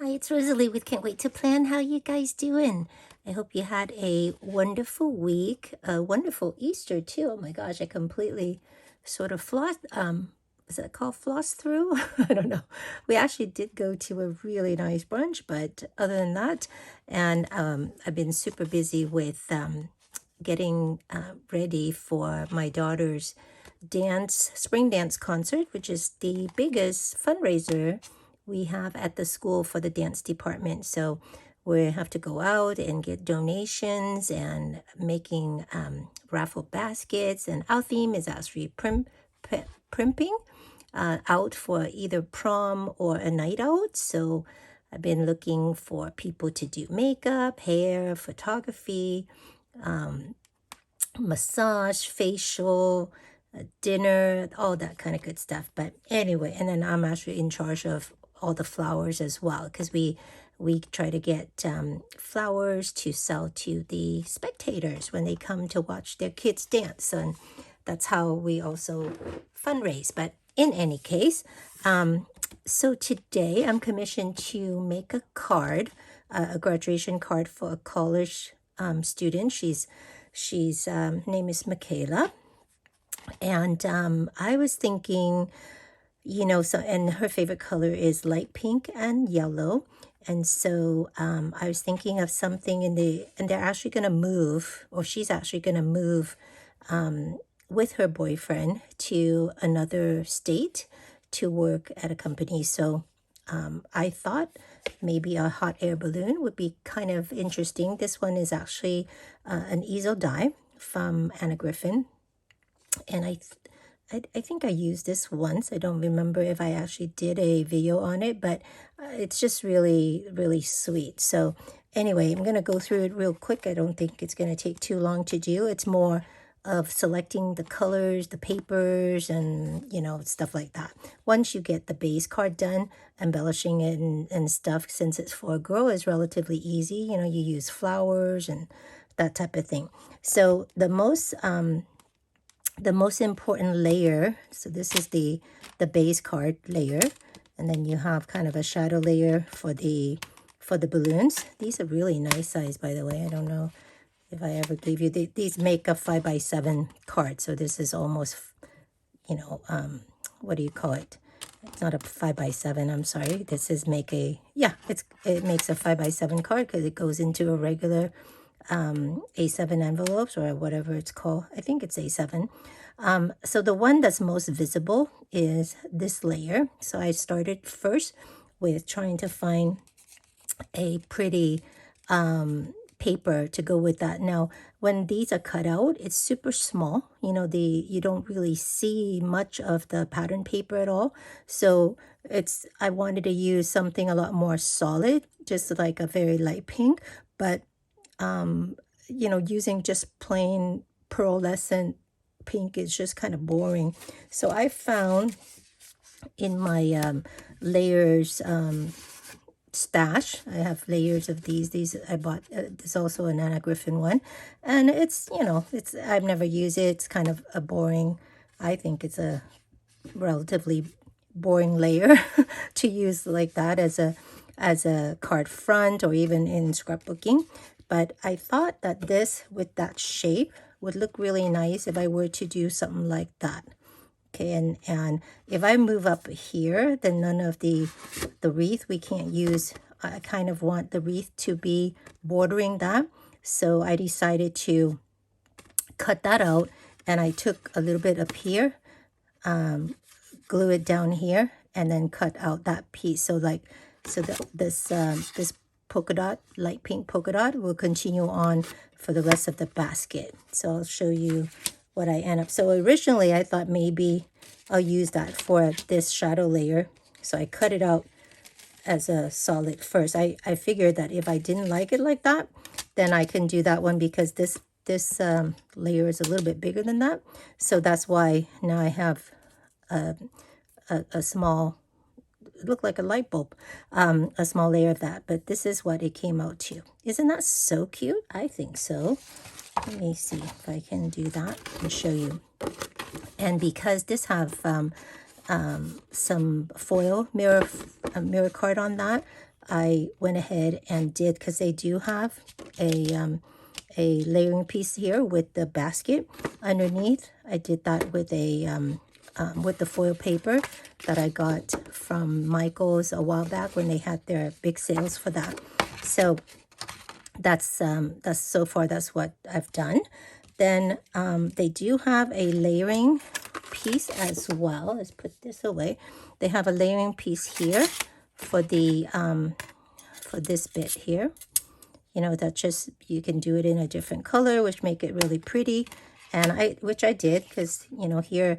Hi, it's Rosalie with Can't Wait to Plan. How you guys doing? I hope you had a wonderful week, a wonderful Easter too. Oh my gosh, I completely sort of flossed, is that called floss through? I don't know. We actually did go to a really nice brunch, but other than that, and I've been super busy with getting ready for my daughter's spring dance concert, which is the biggest fundraiser we have at the school for the dance department. So we have to go out and get donations and making raffle baskets. And our theme is actually primping out for either prom or a night out. So I've been looking for people to do makeup, hair, photography, massage, facial, dinner, all that kind of good stuff. But anyway, and then I'm actually in charge of all the flowers as well, because we try to get flowers to sell to the spectators when they come to watch their kids dance, and that's how we also fundraise. But in any case, so today I'm commissioned to make a card, a graduation card for a college student. She's name is 𝘀𝗂𝗽𝗍𝗮, and I was thinking, and her favorite color is light pink and yellow. And so I was thinking of something and they're actually going to move, or she's actually going to move with her boyfriend to another state to work at a company. So I thought maybe a hot air balloon would be kind of interesting. This one is actually an easel die from Anna Griffin. And I think I used this once. I don't remember if I actually did a video on it, but it's just really, really sweet. So anyway, I'm going to go through it real quick. I don't think it's going to take too long to do. It's more of selecting the colors, the papers, and, stuff like that. Once you get the base card done, embellishing it and stuff, since it's for a girl, is relatively easy. You use flowers and that type of thing. So the most important layer, so this is the base card layer, and then you have kind of a shadow layer for the balloons. These are really nice size, by the way. I don't know if I ever gave you these make a 5x7 card. So this is almost, what do you call it? It's not a 5x7. I'm sorry. This is it makes a 5x7 card because it goes into a regular A7 envelopes or whatever it's called. I think it's A7. So the one that's most visible is this layer. So I started first with trying to find a pretty paper to go with that. Now, when these are cut out, it's super small. You don't really see much of the pattern paper at all. So I wanted to use something a lot more solid, just like a very light pink, but using just plain pearlescent pink is just kind of boring. So I found in my layers stash, I have layers of these I bought. There's also an Anna Griffin one, and I've never used it. It's kind of a boring, I think it's a relatively boring layer to use like that as a card front or even in scrapbooking. But I thought that this with that shape would look really nice if I were to do something like that. Okay, and if I move up here, then none of the wreath we can't use. I kind of want the wreath to be bordering that. So I decided to cut that out, and I took a little bit up here, glue it down here, and then cut out that piece. So this polka dot, light pink polka dot, will continue on for the rest of the basket. So I'll show you what I end up. So originally I thought maybe I'll use that for this shadow layer. So I cut it out as a solid first. I figured that if I didn't like it like that, then I can do that one, because this layer is a little bit bigger than that. So that's why now I have a small, it looked like a light bulb, a small layer of that. But this is what it came out to. Isn't that so cute? I think so. Let me see if I can do that and show you. And because this have some foil mirror card on that, I went ahead and did, because they do have a layering piece here with the basket underneath. I did that with the foil paper that I got from Michael's a while back when they had their big sales for that. So that's so far that's what I've done. Then they do have a layering piece as well. Let's put this away. They have a layering piece here for the for this bit here. You know, that just, you can do it in a different color, which make it really pretty. And which I did, because, you know, here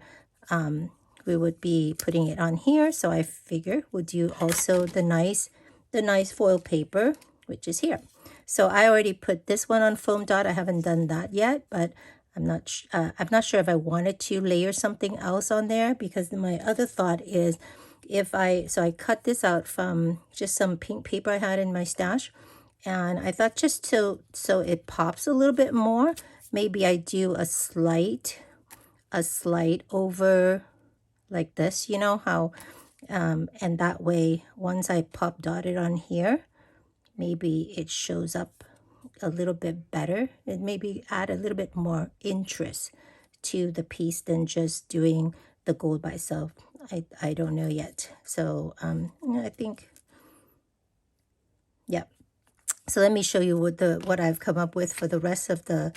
we would be putting it on here. So I figure we'll do also the nice foil paper, which is here. So I already put this one on foam dot. I haven't done that yet, but I'm not sure if I wanted to layer something else on there, because my other thought is so I cut this out from just some pink paper I had in my stash. And I thought just so it pops a little bit more, maybe I do a slight over like this, you know how, and that way, once I pop dot it on here, maybe it shows up a little bit better. It maybe add a little bit more interest to the piece than just doing the gold by itself. I don't know yet. So I think, yeah. So let me show you what I've come up with for the rest of the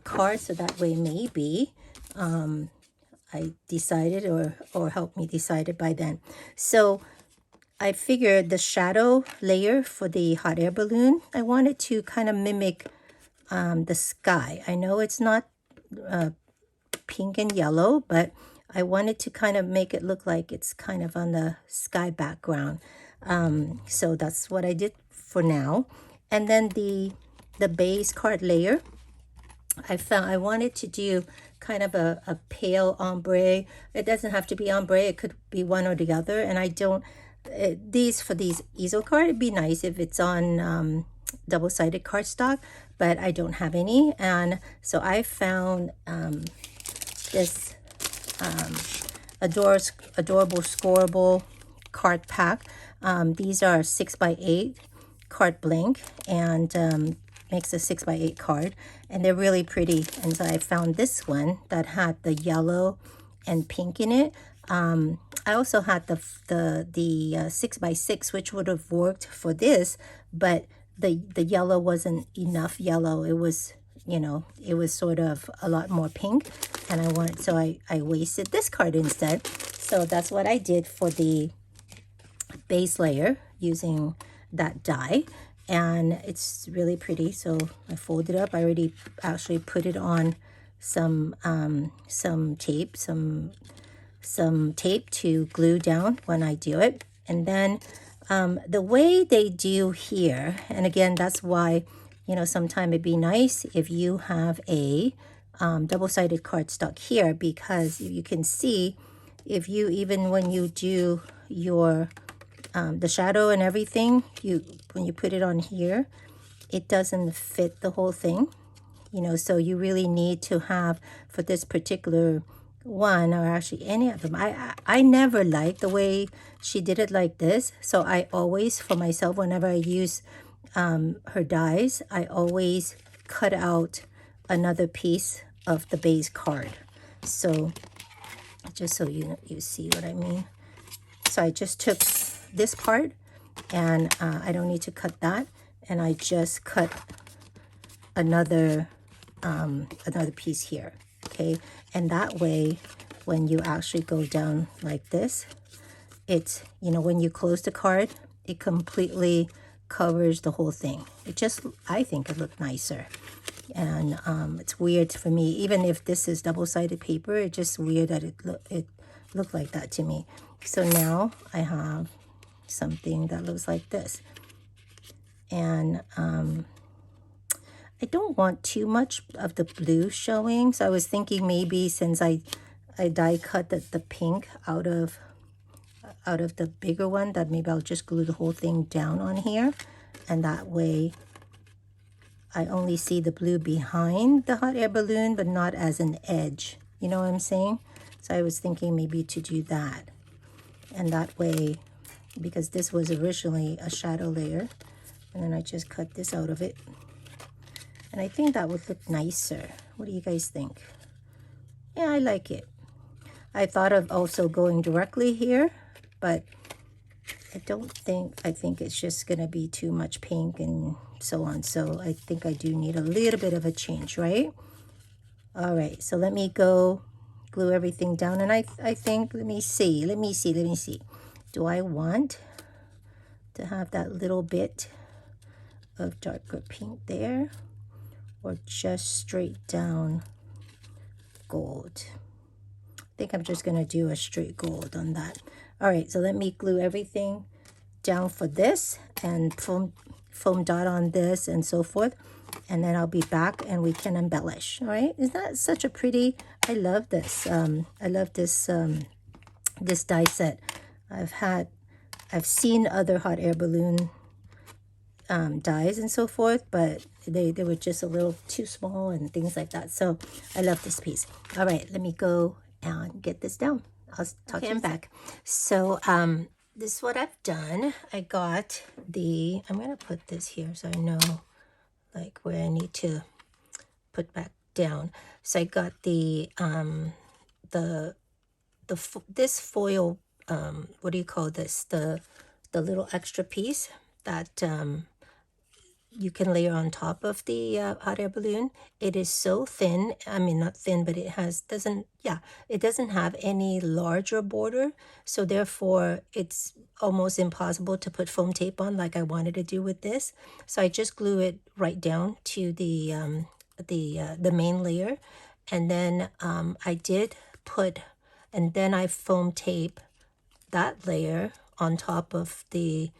card. So that way maybe I decided or help me decide it by then. So I figured the shadow layer for the hot air balloon, I wanted to kind of mimic the sky. I know it's not pink and yellow, but I wanted to kind of make it look like it's kind of on the sky background. So that's what I did for now. And then the base card layer, I wanted to do kind of a pale ombre. It doesn't have to be ombre, it could be one or the other. And I don't, for these easel card, it'd be nice if it's on double-sided cardstock, but I don't have any. And so I found this adorable scoreable card pack. These are 6x8 card blank, and makes a 6x8 card, and they're really pretty. And so I found this one that had the yellow and pink in it. I also had the 6x6, which would have worked for this, but the yellow wasn't enough yellow. It was, you know, it was sort of a lot more pink, and so I wasted this card instead. So that's what I did for the base layer using that die, and it's really pretty. So I folded it up. I already actually put it on some tape, some tape to glue down when I do it. And then the way they do here, and again, that's why, you know, sometime it'd be nice if you have a double-sided cardstock here, because you can see, if you, even when you do your the shadow and everything, when you put it on here, it doesn't fit the whole thing, you know. So you really need to have, for this particular one, or actually any of them, I never liked the way she did it like this. So I always, for myself, whenever I use her dies, I always cut out another piece of the base card. So just so you see what I mean. So I just took this part, and I don't need to cut that, and I just cut another piece here, okay? And that way, when you actually go down like this, it's, you know, when you close the card, it completely covers the whole thing. It just, I think it looked nicer. And it's weird for me, even if this is double-sided paper, it's just weird that it looked like that to me. So now I have something that looks like this, and I don't want too much of the blue showing. So I was thinking maybe, since I die cut the pink out of the bigger one, that maybe I'll just glue the whole thing down on here, and that way I only see the blue behind the hot air balloon, but not as an edge. You know what I'm saying? So I was thinking maybe to do that, and that way because this was originally a shadow layer. And then I just cut this out of it. And I think that would look nicer. What do you guys think? Yeah, I like it. I thought of also going directly here, but I think it's just going to be too much pink and so on. So I think I do need a little bit of a change, right? All right, so let me go glue everything down. And I think, let me see. Do I want to have that little bit of darker pink there, or just straight down gold? I think I'm just going to do a straight gold on that. All right, so let me glue everything down for this and foam dot on this and so forth, and then I'll be back and we can embellish. All right, isn't that such a pretty? I love this. I love this this die set. I've seen other hot air balloon dies and so forth, but they were just a little too small and things like that. So I love this piece. All right, let me go and get this down. I'll talk to you back. So this is what I've done. I got the, I'm going to put this here so I know like where I need to put back down. So I got the this foil, what do you call this? The little extra piece that you can layer on top of the hot air balloon. It is so thin. I mean, not thin, but it doesn't have any larger border. So therefore, it's almost impossible to put foam tape on like I wanted to do with this. So I just glue it right down to the main layer. And then I did put, and then I foam tape that layer on top of the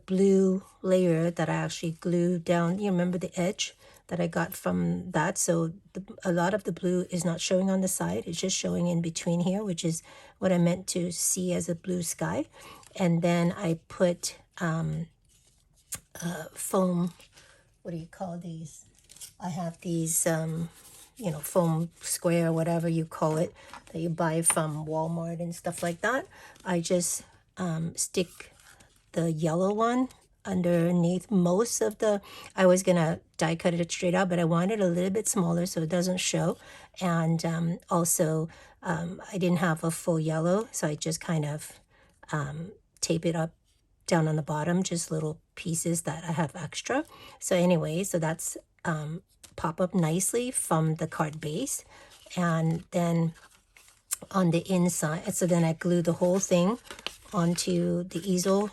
blue layer that I actually glued down. You remember the edge that I got from that? So a lot of the blue is not showing on the side. It's just showing in between here, which is what I meant to see as a blue sky. And then I put foam, what do you call these? I have these, you know, foam square, whatever you call it, that you buy from Walmart and stuff like that. I just stick the yellow one underneath most of the, I was gonna die cut it straight out, but I wanted a little bit smaller so it doesn't show. And also I didn't have a full yellow, so I just kind of tape it up down on the bottom, just little pieces that I have extra. So anyway, so that's pop up nicely from the card base. And then on the inside, so then I glue the whole thing onto the easel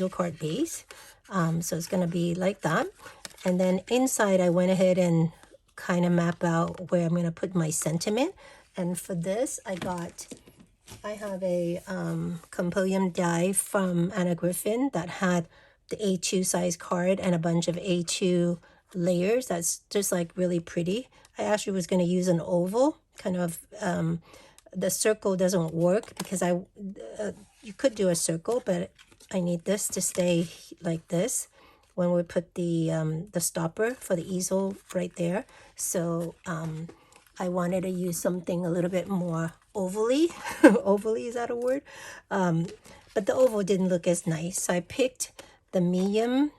card base. So it's going to be like that. And then inside I went ahead and kind of map out where I'm going to put my sentiment. And for this I have a 𝘀𝗵𝗻𝗃 die from Anna Griffin that had the A2 size card and a bunch of A2 layers. That's just like really pretty. I actually was going to use an oval kind of, the circle doesn't work because you could do a circle, but I need this to stay like this when we put the stopper for the easel right there. So I wanted to use something a little bit more ovally. Ovally, is that a word? But the oval didn't look as nice. So I picked the medium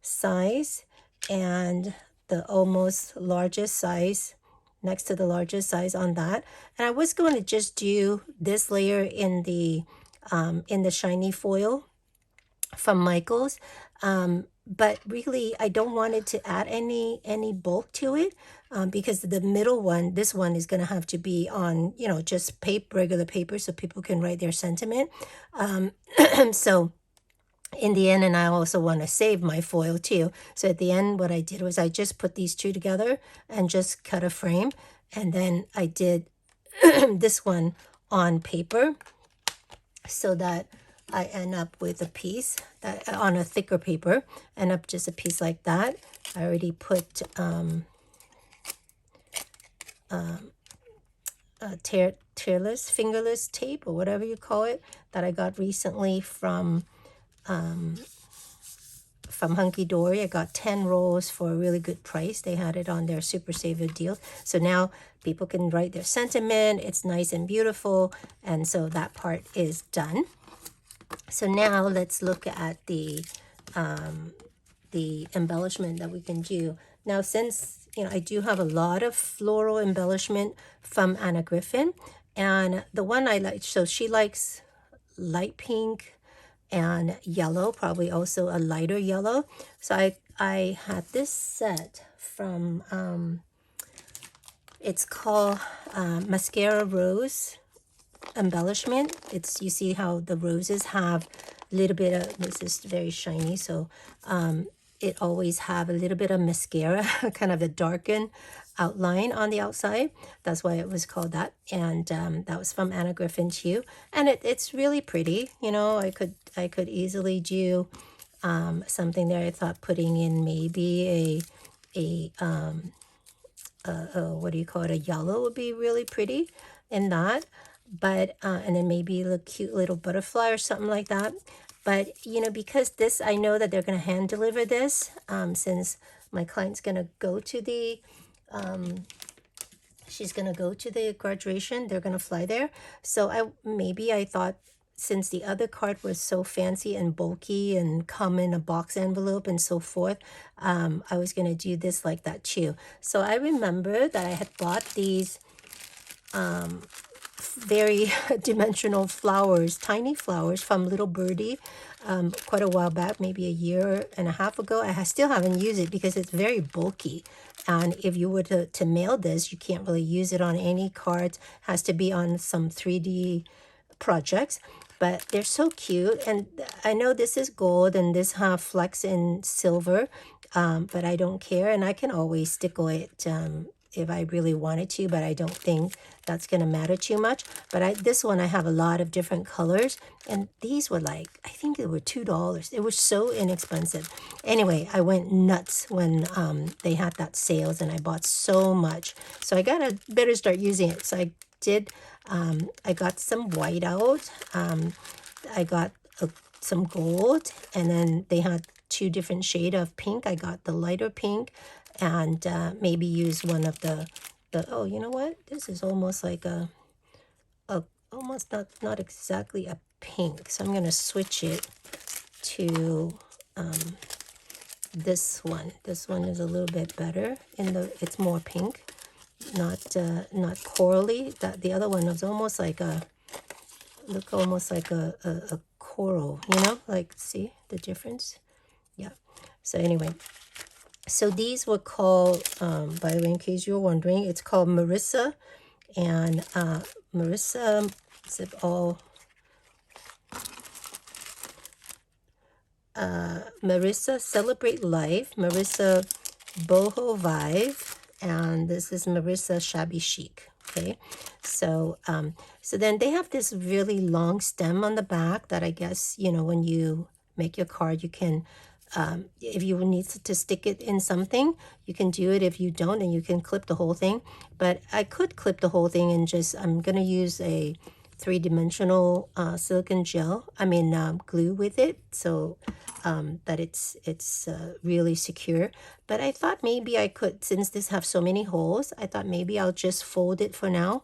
size and the almost largest size next to the largest size on that. And I was going to just do this layer in the shiny foil from Michaels, but really I don't want it to add any bulk to it, because the middle one, this one, is going to have to be on, you know, just paper, regular paper, so people can write their sentiment. So in the end, and I also want to save my foil too. So at the end, what I did was I just put these two together and just cut a frame. And then I did this one on paper so that I end up with a piece that on a thicker paper, end up just a piece like that. I already put fingerless tape or whatever you call it that I got recently from Hunky Dory. I got 10 rolls for a really good price. They had it on their super saver deal. So now people can write their sentiment. It's nice and beautiful. And so that part is done. So now let's look at the embellishment that we can do. Now, since I do have a lot of floral embellishment from Anna Griffin, and the one I like, so she likes light pink and yellow, probably also a lighter yellow. So I had this set from it's called Mascara Rose embellishment. It's, you see how the roses have a little bit of, this is very shiny, so it always have a little bit of mascara, kind of a darkened outline on the outside. That's why it was called that. And that was from Anna Griffin too. And it's really pretty. I could easily do something there. I thought putting in maybe a what do you call it, a yellow would be really pretty in that. But and then maybe a cute little butterfly or something like that. But because this, I know that they're going to hand deliver this, since my client's going to go to the she's going to go to the graduation, they're going to fly there. So I thought, since the other card was so fancy and bulky and come in a box envelope and so forth, I was going to do this like that too. So I remember that I had bought these very dimensional flowers, tiny flowers from Little Birdie quite a while back, maybe a year and a half ago. I still haven't used it because it's very bulky. And if you were to mail this, you can't really use it on any cards. It has to be on some 3D projects. But they're so cute. And I know this is gold and this have flecks in silver, but I don't care. And I can always stickle it if I really wanted to, but I don't think that's going to matter too much. But this one, I have a lot of different colors, and these were like, I think they were $2. It was so inexpensive. Anyway, I went nuts when they had that sales, and I bought so much. So I better start using it. So I did, I got some white out. I got some gold, and then they had 2 different shades of pink. I got the lighter pink, and maybe use one of the oh, you know what, this is almost like a almost not exactly a pink, so I'm going to switch it to this one. This one is a little bit better it's more pink, not corally. That the other one was almost like a almost like a coral, like, see the difference? Yeah. So anyway, so these were called, by the way, in case you're wondering, it's called Marissa, and Marissa, zip all, Marissa Celebrate Life, Marissa Boho Vibe, and this is Marissa Shabby Chic. Okay, so so then they have this really long stem on the back that I guess, when you make your card, you can, if you need to stick it in something, you can do it. If you don't, then you can clip the whole thing. But I could clip the whole thing and just, I'm going to use a 3-dimensional silicone gel, glue with it, so that it's really secure. But I thought maybe I could, since this have so many holes, I thought maybe I'll just fold it for now.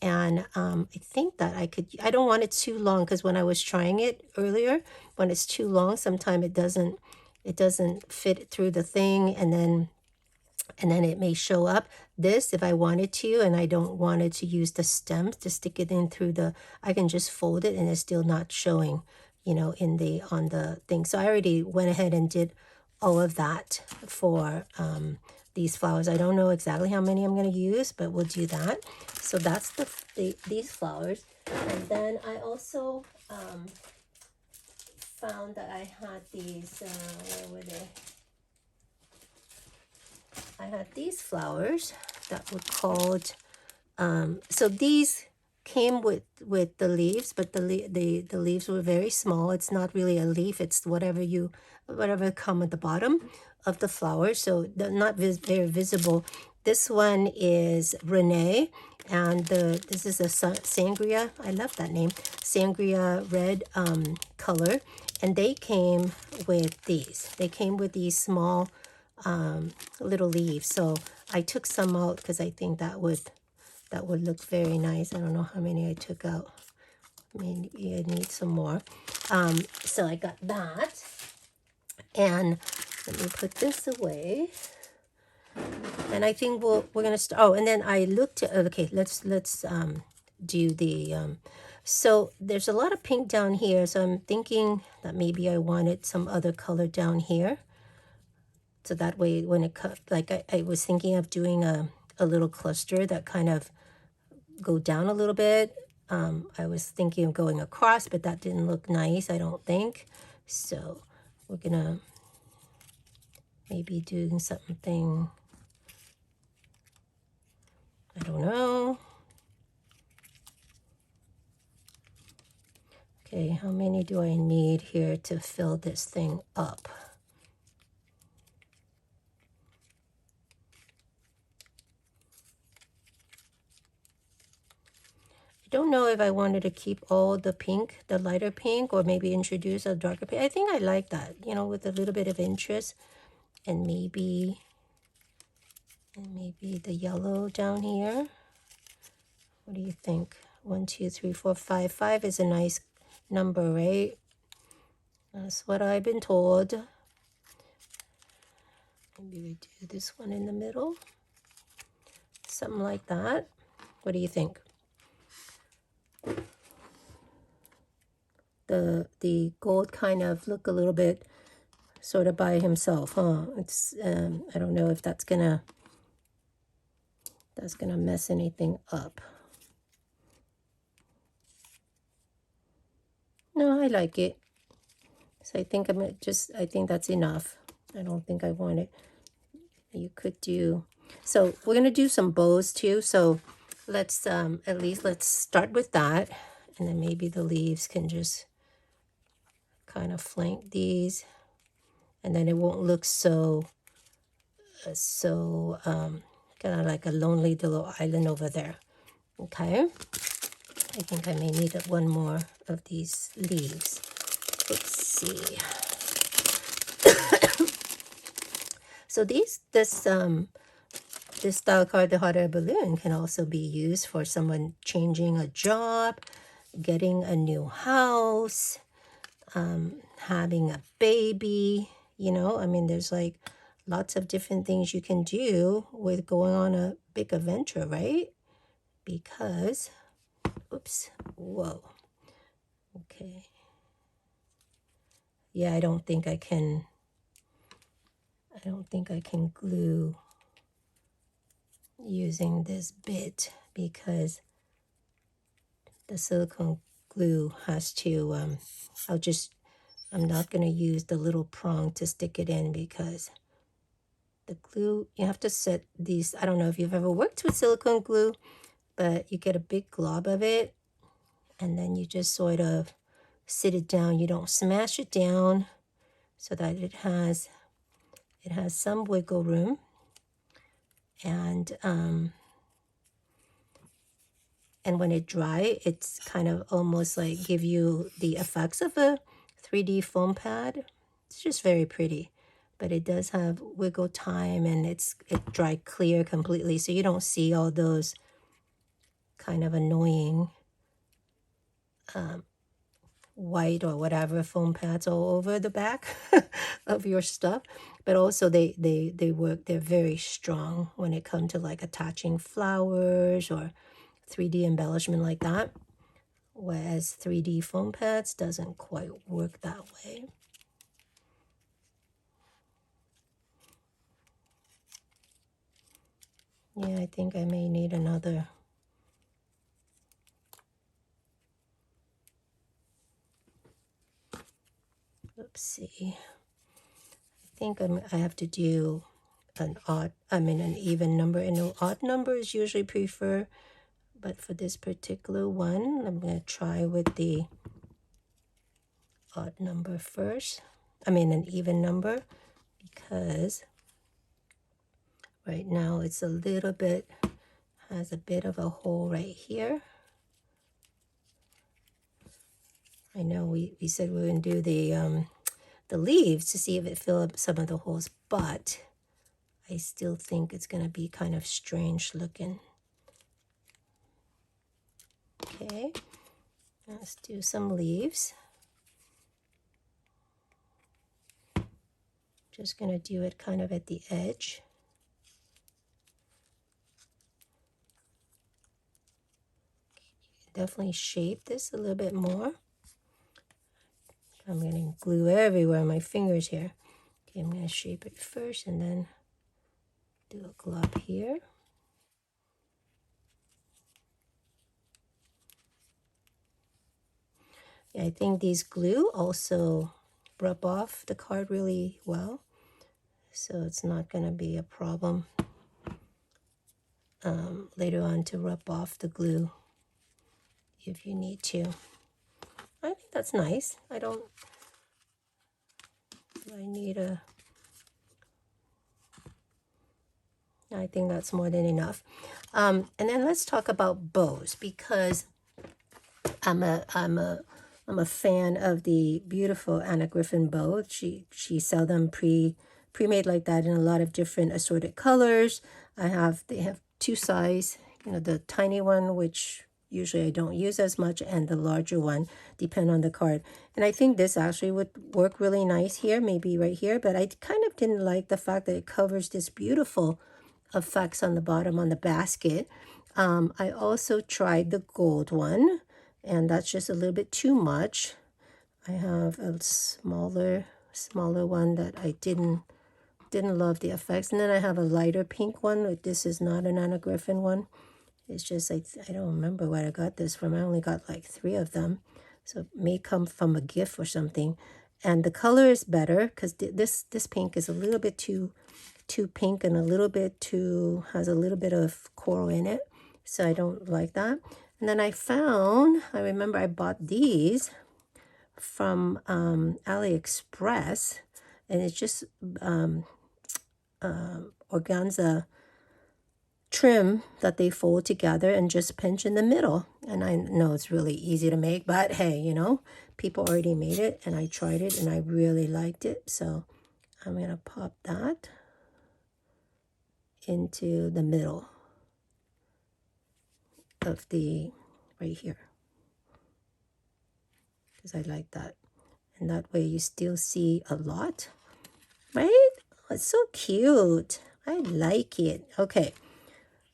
And I think that I don't want it too long, because when I was trying it earlier, when it's too long, sometimes it doesn't fit through the thing, and then it may show up. This, if I wanted to, and I don't want it to use the stems to stick it in through I can just fold it and it's still not showing, on the thing. So I already went ahead and did all of that for these flowers. I don't know exactly how many I'm going to use, but we'll do that. So that's these flowers. And then I also found that I had these, where were they? I had these flowers that were called, so these came with the leaves, but the leaves were very small. It's not really a leaf, it's whatever come at the bottom of the flower, so they're not very visible. This one is Renee, and this is a sangria, I love that name, sangria red color, and they came with these. They came with these small little leaves, so I took some out because I think that would look very nice. I don't know how many I took out. Maybe I need some more. So I got that. And let me put this away. And I think we're gonna start. Oh, and then I looked at, okay, let's do the so there's a lot of pink down here, so I'm thinking that maybe I wanted some other color down here, so that way when it cut, like I was thinking of doing a little cluster that kind of go down a little bit. I was thinking of going across, but that didn't look nice, I don't think. So we're gonna maybe do something, I don't know. Okay, how many do I need here to fill this thing up? I don't know if I wanted to keep all the pink, the lighter pink, or maybe introduce a darker pink. I think I like that, you know, with a little bit of interest, and maybe the yellow down here. What do you think? 1, 2, 3, 4, 5. 5 is a nice number, right? That's what I've been told. Maybe we do this one in the middle. Something like that. What do you think? The gold kind of look a little bit sort of by himself, huh? It's I don't know if that's gonna mess anything up. No, I like it. So I think I think that's enough. I don't think I want it. You could do, so we're gonna do some bows too. So let's at least let's start with that, and then maybe the leaves can just kind of flank these, and then it won't look so kind of like a lonely little island over there. Okay, I think I may need one more of these leaves. Let's see. So this 𝘀𝗶𝗸𝗲 balloon can also be used for someone changing a job, getting a new house, having a baby. You know, I mean, there's like lots of different things you can do with going on a big adventure, right? Because, oops, whoa. Okay. Yeah, I don't think I can glue using this bit, because the silicone glue has to, I'm not going to use the little prong to stick it in, because the glue, you have to set these, I don't know if you've ever worked with silicone glue, but you get a big glob of it, and then you just sort of sit it down. You don't smash it down, so that it has some wiggle room. And when it dry, it's kind of almost like give you the effects of a 3D foam pad. It's just very pretty, but it does have wiggle time, and it dry clear completely, so you don't see all those kind of annoying white or whatever foam pads all over the back of your stuff. But also they work, they're very strong when it comes to like attaching flowers or 3D embellishment like that, whereas 3D foam pads doesn't quite work that way. Yeah, I think I may need another. 𝘀𝗶𝗍𝗶. I think I have to do an even number, and an odd number is usually preferred. But for this particular one, I'm going to try with the odd number first. An even number, because right now it's a little bit, has a bit of a hole right here. I know we said we were going to do the leaves to see if it fill up some of the holes, but I still think it's going to be kind of strange looking. Okay, let's do some leaves. Just going to do it kind of at the edge. Definitely shape this a little bit more. I'm getting glue everywhere on my fingers here. Okay, I'm going to shape it first and then do a glob here. Yeah, I think these glue also rub off the card really well, so it's not going to be a problem later on to rub off the glue if you need to. I think that's nice. I need a... I think that's more than enough. And then let's talk about bows, because I'm a fan of the beautiful Anna Griffin bow. She sells them pre-made like that in a lot of different assorted colors. They have 2 sizes, you know, the tiny one, which usually I don't use as much, and the larger one, depend on the card. And I think this actually would work really nice here, maybe right here, but I kind of didn't like the fact that it covers this beautiful effects on the bottom on the basket. I also tried the gold one, and that's just a little bit too much. I have a smaller one that I didn't love the effects, and then I have a lighter pink one. This is not an Anna Griffin one. It's just like, I don't remember where I got this from. I only got like 3 of them, so it may come from a gift or something. And the color is better because this pink is a little bit too pink and a little bit too, has a little bit of coral in it, so I don't like that. And then I remember I bought these from AliExpress, and it's just organza trim that they fold together and just pinch in the middle. And I know it's really easy to make, but hey, you know, people already made it and I tried it and I really liked it. So I'm going to pop that into the middle of the, right here, because I like that. And that way you still see a lot, right? Oh, it's so cute. I like it. Okay,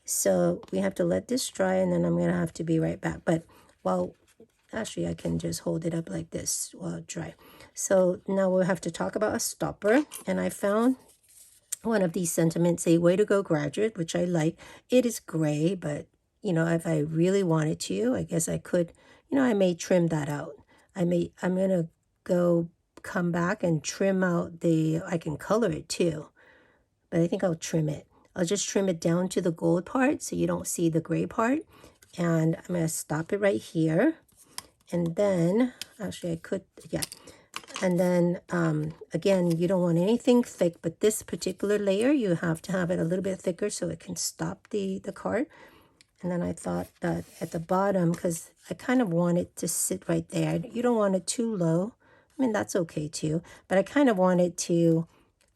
so we have to let this dry, and then I'm going to have to be right back. But, well, actually, I can just hold it up like this while it dry. So now we'll have to talk about a stopper. And I found one of these sentiments, a Way to Go Graduate, which I like. It is gray, but, you know, if I really wanted to, I guess I could, you know, I may trim that out. I'm going to come back and trim out I can color it too, but I think I'll trim it. I'll just trim it down to the gold part so you don't see the gray part. And I'm going to stop it right here. And then, actually I could, yeah. And then, again, you don't want anything thick, but this particular layer, you have to have it a little bit thicker so it can stop the card. And then I thought that at the bottom, because I kind of want it to sit right there. You don't want it too low. I mean, that's okay too. But I kind of want it to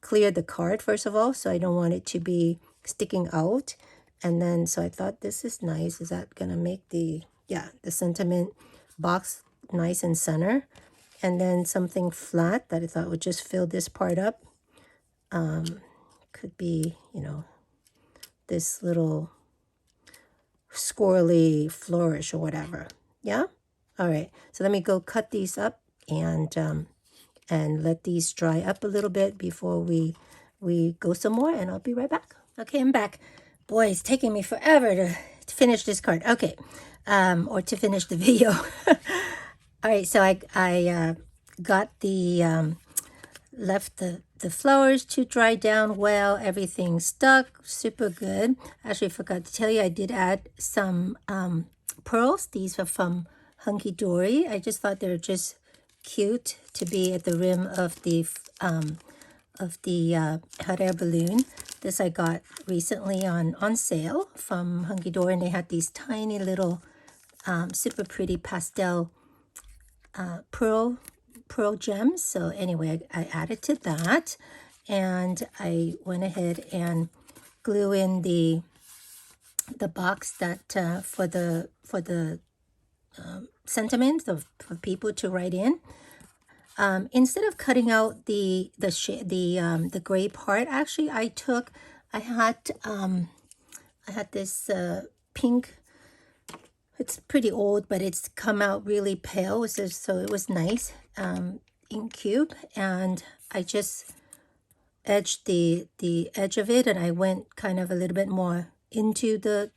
clear the card, first of all, so I don't want it to be sticking out. And then, so I thought this is nice. Is that going to make the sentiment box nice and center? And then something flat that I thought would just fill this part up. Could be, you know, this little squirrely flourish or whatever. Yeah? All right. So let me go cut these up and let these dry up a little bit before we go some more, and I'll be right back. Okay, I'm back. Boy, it's taking me forever to finish this card. Okay, or to finish the video. All right, so I got the, left the flowers to dry down well. Everything stuck super good. Actually, forgot to tell you, I did add some pearls. These are from 𝘀𝗂𝗽𝗃. I just thought they were just cute to be at the rim of the hot air balloon. This I got recently on sale from 𝘀𝗂𝗽𝗃, and they had these tiny little super pretty pastel pearl gems. So anyway, I added to that, and I went ahead and glue in the box that for the sentiments for people to write in. instead of cutting out the gray part, actually I had this pink. It's pretty old, but it's come out really pale, so it was nice, ink cube, and I just edged the edge of it, and I went kind of a little bit more into the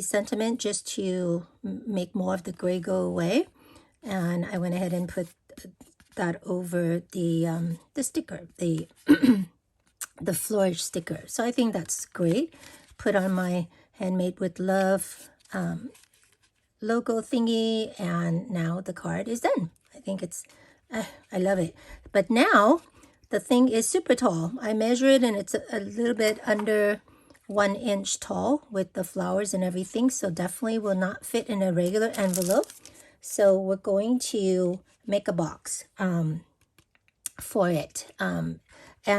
sentiment just to make more of the gray go away. And I went ahead and put that over the sticker, the the flourish sticker. So I think that's great. Put on my Handmade with Love logo thingy, and now the card is done. I think it's I love it. But now the thing is super tall. I measure it, and it's a little bit under 1 inch tall with the flowers and everything, so definitely will not fit in a regular envelope. So we're going to make a box for it, and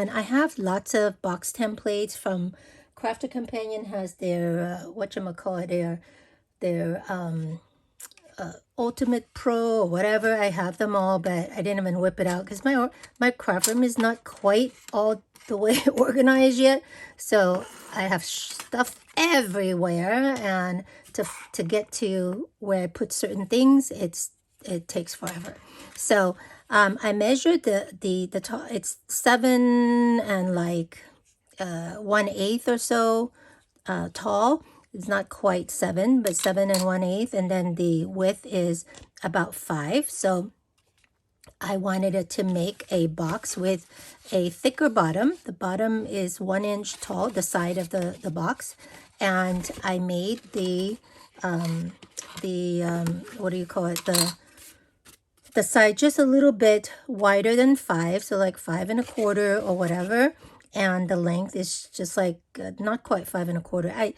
I have lots of box templates from Crafty Companion. Has their 𝘀𝗵𝗃𝗽𝗃, their Ultimate Pro or whatever. I have them all, but I didn't even whip it out because my craft room is not quite all the way organized yet. So I have stuff everywhere, and to get to where I put certain things, it takes forever. So I measured the tall. It's 7 and like 1/8 or so tall. It's not quite 7, but 7 and 1/8, and then the width is about 5. So I wanted it to make a box with a thicker bottom. The bottom is 1 inch tall, the side of the box, and I made the what do you call it? The side just a little bit wider than 5, so like 5 1/4 or whatever, and the length is just like not quite 5 1/4.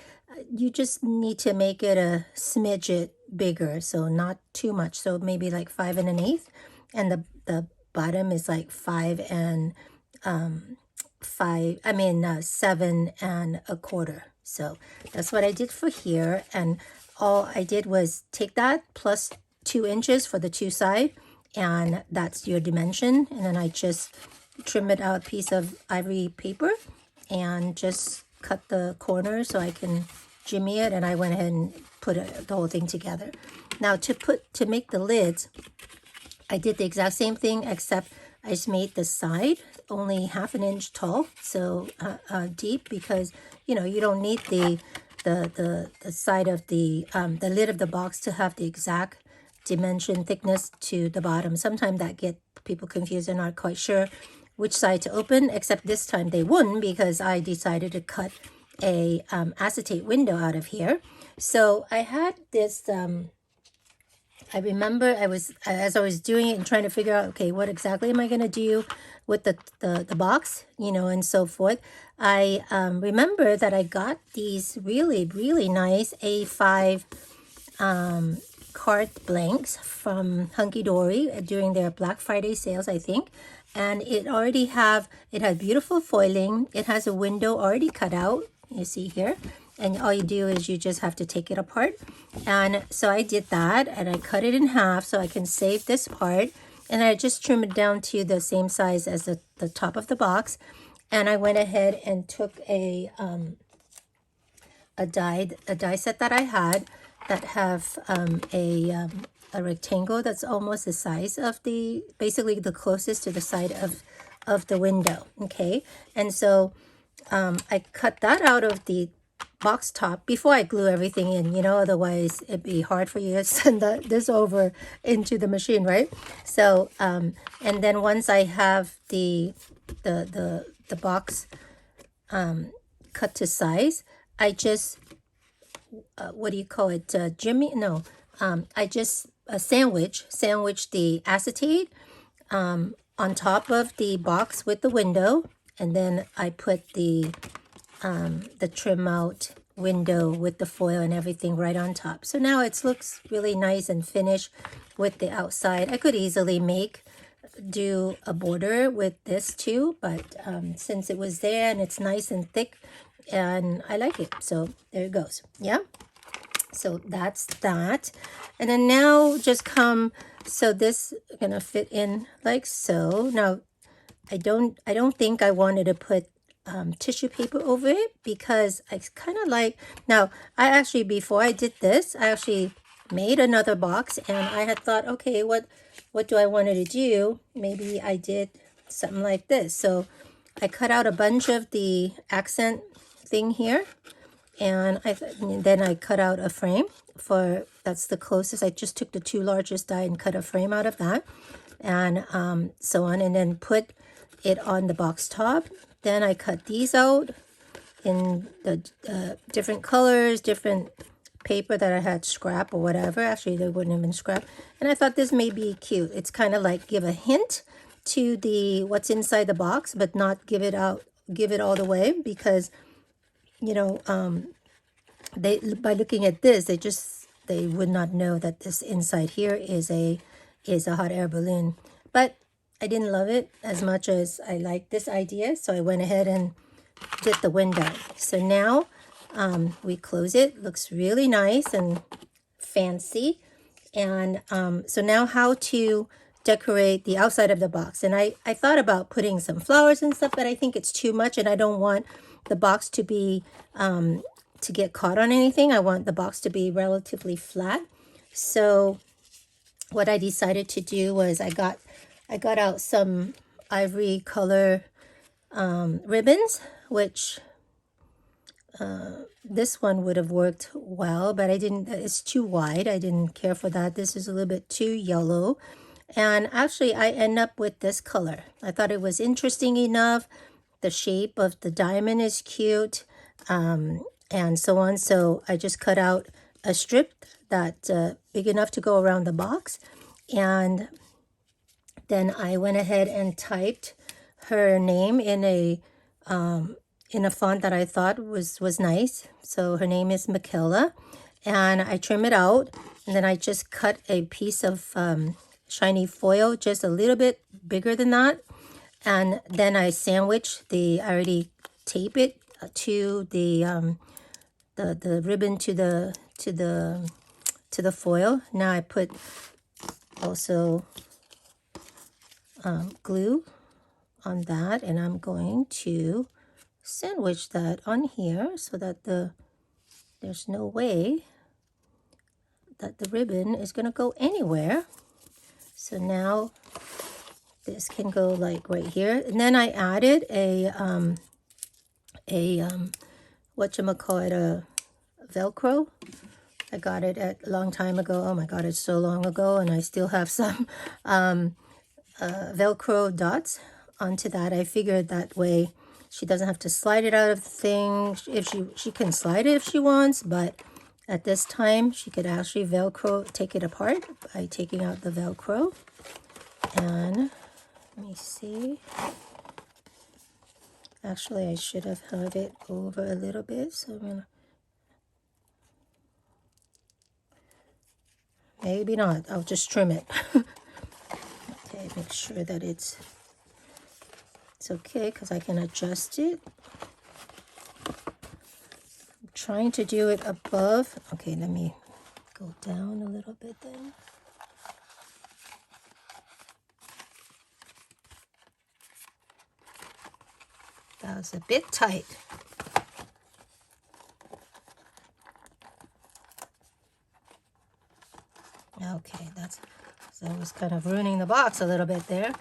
You just need to make it a smidget bigger, so not too much. So maybe like 5 1/8, and the bottom is like 7 1/4. So that's what I did for here, and all I did was take that plus 2 inches for the 2 side, and that's your dimension. And then I just trim it out a piece of ivory paper and just cut the corners so I can jimmy it, and I went ahead and put the whole thing together. Now to make the lids, I did the exact same thing, except I just made the side only 1/2 inch tall, so deep, because you don't need the side of the lid of the box to have the exact dimension thickness to the bottom. Sometimes that get people confused and not quite sure which side to open, except this time they wouldn't, because I decided to cut a acetate window out of here. So I had this I remember as I was doing it and trying to figure out, okay, what exactly am I going to do with the box, and so forth. I remember that I got these really, really nice A5 card blanks from Hunky Dory during their Black Friday sales, I think. And it had beautiful foiling. It has a window already cut out, you see here. And all you do is you just have to take it apart. And so I did that, and I cut it in half so I can save this part. And I just trim it down to the same size as the top of the box. And I went ahead and took a die set that I had that have a rectangle that's almost the size of basically the closest to the side of the window. Okay, and so I cut that out of the box top before I glue everything in, otherwise it'd be hard for you to send this over into the machine, right? So and then once I have the box cut to size, I just what do you call it, Jimmy? No, I just sandwich the acetate on top of the box with the window, and then I put the trim out window with the foil and everything right on top. So now it looks really nice and finished with the outside. I could easily do a border with this too, but since it was there and it's nice and thick and I like it, so there it goes. Yeah, So that's that. And then now just come, so this is gonna fit in like so. Now I don't think I wanted to put tissue paper over it, because I kind of like, now I actually, before I did this, I actually made another box, and I had thought, okay, what do I wanted to do? Maybe I did something like this. So I cut out a bunch of the accent thing here, and then I cut out a frame for, that's the closest. I just took the two largest die and cut a frame out of that, and so on, and then put it on the box top. Then I cut these out in the different colors, different paper that I had scrap or whatever. Actually, they wouldn't have been scrap. And I thought this may be cute. It's kind of like give a hint to the what's inside the box, but not give it out, give it all the way, because you know, they, by looking at this, they would not know that this inside here is a hot air balloon. But I didn't love it as much as I liked this idea, so I went ahead and did the window. So now we close it. Looks really nice and fancy. And so now how to decorate the outside of the box. And I thought about putting some flowers and stuff, but I think it's too much, and I don't want the box to be to get caught on anything. I want the box to be relatively flat. So what I decided to do was I got out some ivory color ribbons, which this one would have worked well, but I didn't, it's too wide. I didn't care for that. This is a little bit too yellow. And actually I end up with this color. I thought it was interesting enough. The shape of the diamond is cute, and so on. So I just cut out a strip that big enough to go around the box, and then I went ahead and typed her name in a font that I thought was nice. So her name is 𝘀𝗶𝗸𝗲, and I trim it out, and then I just cut a piece of shiny foil, just a little bit bigger than that, and then I sandwich I already tape it to the ribbon to the foil. Now I put also glue on that, and I'm going to sandwich that on here so that there's no way that the ribbon is going to go anywhere. So now this can go like right here, and then I added a 𝘄𝗶𝗫𝗃, Velcro. I got it a long time ago. Oh my god, it's so long ago, and I still have some Velcro dots onto that. I figured that way she doesn't have to slide it out of the thing. If she can slide it if she wants, but at this time she could actually Velcro, take it apart by taking out the Velcro. And let me see. Actually, I should have had it over a little bit, so I'm gonna, maybe not, I'll just trim it. Okay, make sure that it's okay, because I can adjust it. I'm trying to do it above. Okay, let me go down a little bit then. That was a bit tight. Okay, so I was kind of ruining the box a little bit there.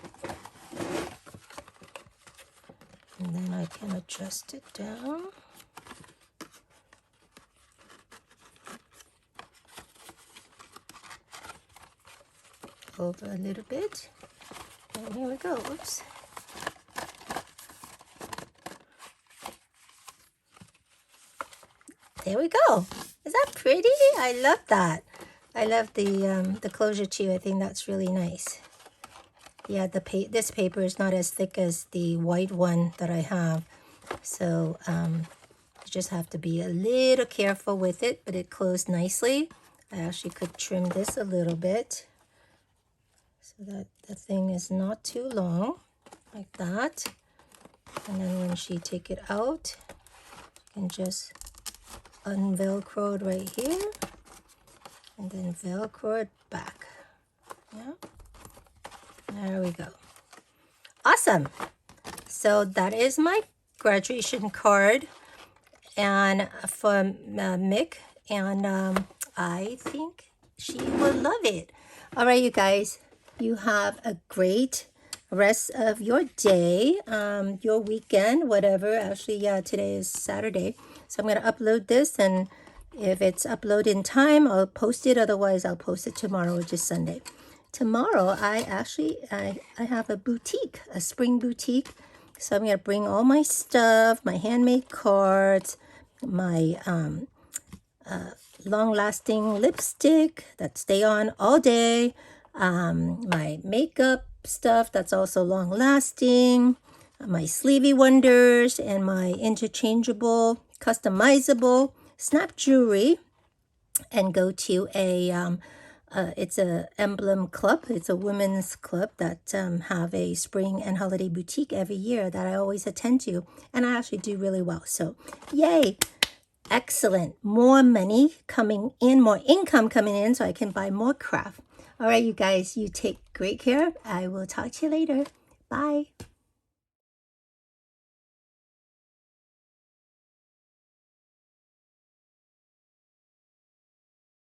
And then I can adjust it down. Over a little bit. And here we go. Oops. There we go. Is that pretty? I love that. I love the 𝘄𝗶𝗫𝗃. I think that's really nice. Yeah, this paper is not as thick as the white one that I have, so you just have to be a little careful with it, but it closed nicely. I actually could trim this a little bit so that the thing is not too long, like that. And then when she take it out, you can just unvelcro right here. and then Velcro it back. Yeah, there we go. Awesome. So that is my graduation card, and from Mick, and I think she will love it. All right, you guys, you have a great rest of your day, your weekend, whatever. Actually, yeah, today is Saturday, so I'm going to upload this, and if it's uploaded in time, I'll post it. Otherwise, I'll post it tomorrow, which is Sunday. Tomorrow, I have a boutique, a spring boutique. So I'm going to bring all my stuff, my handmade cards, my long-lasting lipstick that stay on all day, my makeup stuff that's also long-lasting, my sleevey wonders, and my interchangeable, customizable snap jewelry, and go to it's a emblem club. It's a women's club that have a spring and holiday boutique every year that I always attend to, and I actually do really well. So yay, excellent. More money coming in, more income coming in, so I can buy more craft. All right, you guys, you take great care. I will talk to you later. Bye.